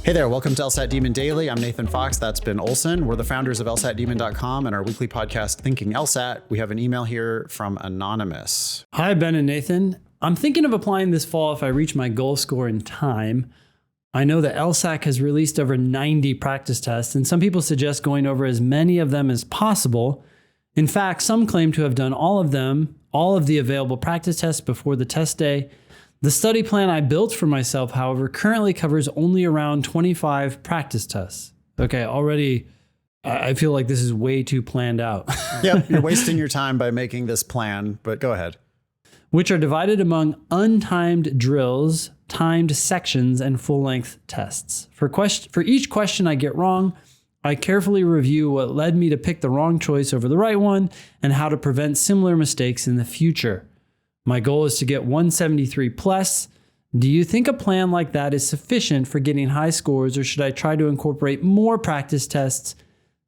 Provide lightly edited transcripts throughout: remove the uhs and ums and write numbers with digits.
Hey there, welcome to LSAT Demon Daily. I'm Nathan Fox. That's Ben Olson. We're the founders of LSATdemon.com and our weekly podcast, Thinking LSAT. We have an email here from Anonymous. Hi, Ben and Nathan. I'm thinking of applying this fall if I reach my goal score in time. I know that LSAT has released over 90 practice tests, and some people suggest going over as many of them as possible. In fact, some claim to have done all of the available practice tests before the test day. The study plan I built for myself, however, currently covers only around 25 practice tests. Okay, already I feel like this is way too planned out. Yep, you're wasting your time by making this plan, but go ahead. Which are divided among untimed drills, timed sections, and full-length tests. For each question I get wrong, I carefully review what led me to pick the wrong choice over the right one and how to prevent similar mistakes in the future. My goal is to get 173 plus. Do you think a plan like that is sufficient for getting high scores, or should I try to incorporate more practice tests?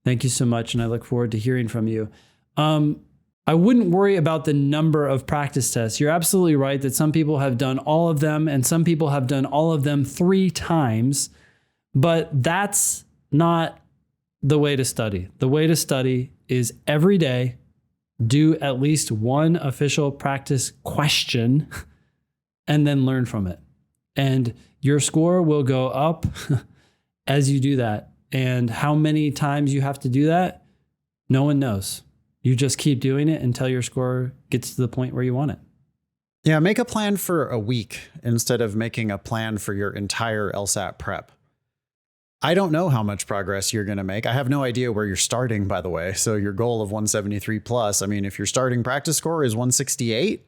Thank you so much, and I look forward to hearing from you. I wouldn't worry about the number of practice tests. You're absolutely right that some people have done all of them, and some people have done all of them 3 times, but that's not the way to study. The way to study is every day, do at least one official practice question and then learn from it. And your score will go up as you do that. And how many times you have to do that, no one knows. You just keep doing it until your score gets to the point where you want it. Yeah, make a plan for a week instead of making a plan for your entire LSAT prep. I don't know how much progress you're going to make. I have no idea where you're starting, by the way. So your goal of 173 plus, I mean, if your starting practice score is 168,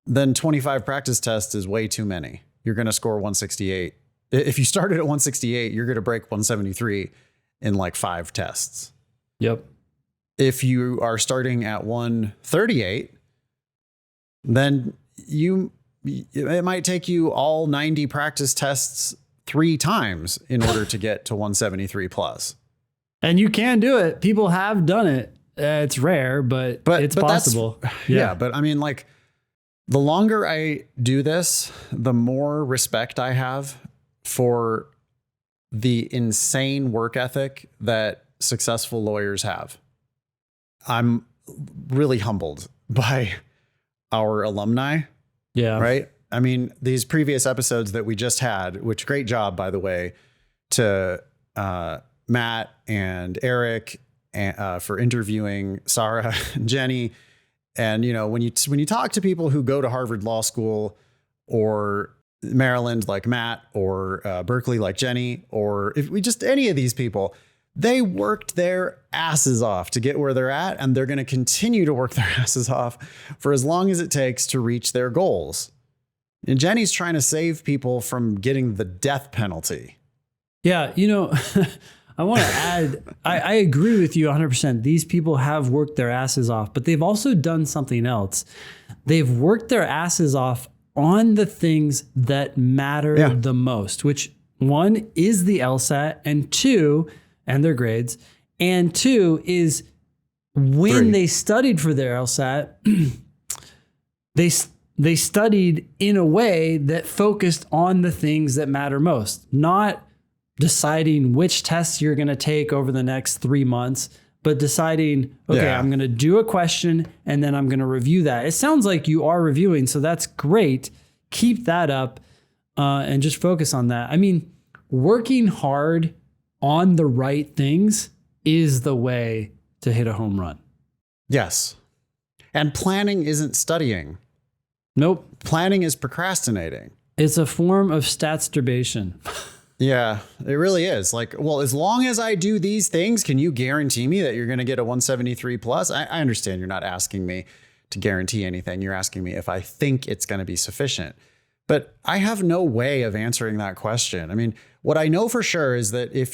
then 25 practice tests is way too many. You're going to score 168. If you started at 168, you're going to break 173 in like 5 tests. Yep. If you are starting at 138, then it might take you all 90 practice tests 3 times in order to get to 173 plus. And you can do it. People have done it. It's rare, but it's possible. Yeah, but I mean, like, the longer I do this, the more respect I have for the insane work ethic that successful lawyers have. I'm really humbled by our alumni. Yeah. Right? I mean, these previous episodes that we just had, which great job, by the way, to Matt and Eric for interviewing Sarah and Jenny. And, you know, when you talk to people who go to Harvard Law School or Maryland like Matt or Berkeley like Jenny, or if we just any of these people, they worked their asses off to get where they're at. And they're going to continue to work their asses off for as long as it takes to reach their goals. And Jenny's trying to save people from getting the death penalty. Yeah, you know, I want to add, I agree with you 100%. These people have worked their asses off, but they've also done something else. They've worked their asses off on the things that matter the most, which 1 is the LSAT, and 2, and their grades, and 2 is when 3. they studied for their LSAT, they studied in a way that focused on the things that matter most, not deciding which tests you're going to take over the next 3 months, but deciding, okay, I'm going to do a question and then I'm going to review that. It sounds like you are reviewing, so that's great. Keep that up and just focus on that. I mean, working hard on the right things is the way to hit a home run. Yes. And planning isn't studying. Nope. Planning is procrastinating. It's a form of statsturbation. Yeah, it really is. Like, well, as long as I do these things, can you guarantee me that you're going to get a 173 plus? I understand you're not asking me to guarantee anything. You're asking me if I think it's going to be sufficient. But I have no way of answering that question. I mean, what I know for sure is that if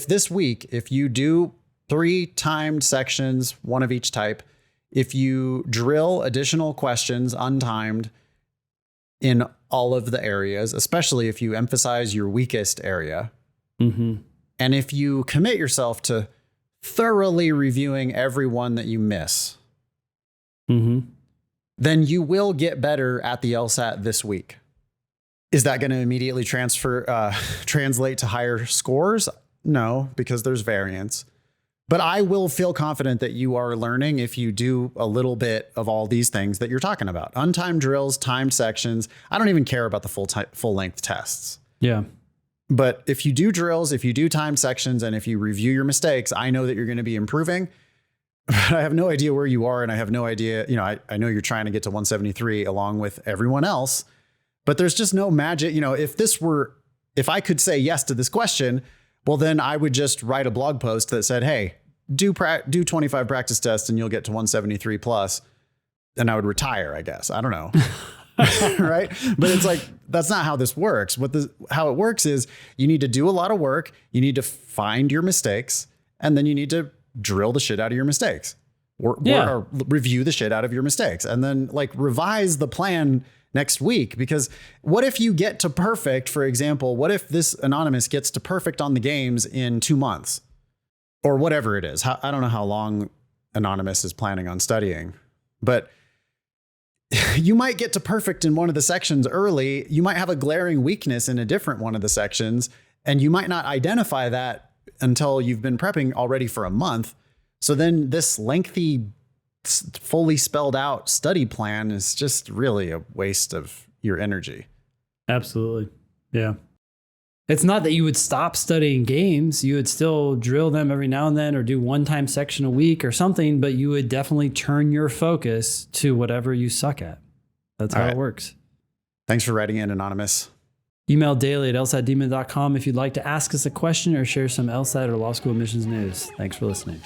this week, if you do 3 timed sections, 1 of each type, if you drill additional questions untimed in all of the areas, especially if you emphasize your weakest area, and if you commit yourself to thoroughly reviewing every one that you miss, then you will get better at the LSAT this week. Is that going to immediately translate to higher scores? No, because there's variance. But I will feel confident that you are learning if you do a little bit of all these things that you're talking about. Untimed drills, timed sections. I don't even care about the full length tests. Yeah. But if you do drills, if you do timed sections, and if you review your mistakes, I know that you're going to be improving. But I have no idea where you are. And I have no idea, I know you're trying to get to 173 along with everyone else, but there's just no magic. If I could say yes to this question, well, then I would just write a blog post that said, hey, do 25 practice tests and you'll get to 173 plus. And I would retire, I guess. I don't know. Right. But it's like, that's not how this works. How it works is you need to do a lot of work. You need to find your mistakes, and then you need to drill the shit out of your mistakes or review the shit out of your mistakes, and then revise the plan next week. Because what if you get to perfect, for example, what if this anonymous gets to perfect on the games in 2 months or whatever it is? I don't know how long anonymous is planning on studying, but you might get to perfect in one of the sections early. You might have a glaring weakness in a different one of the sections, and you might not identify that until you've been prepping already for a month. So then this lengthy, fully spelled out study plan is just really a waste of your energy. Absolutely. Yeah. It's not that you would stop studying games. You would still drill them every now and then or do one time section a week or something, but you would definitely turn your focus to whatever you suck at. That's how it works. Thanks for writing in, Anonymous. Email daily@lsatdemon.com if you'd like to ask us a question or share some LSAT or law school admissions news. Thanks for listening.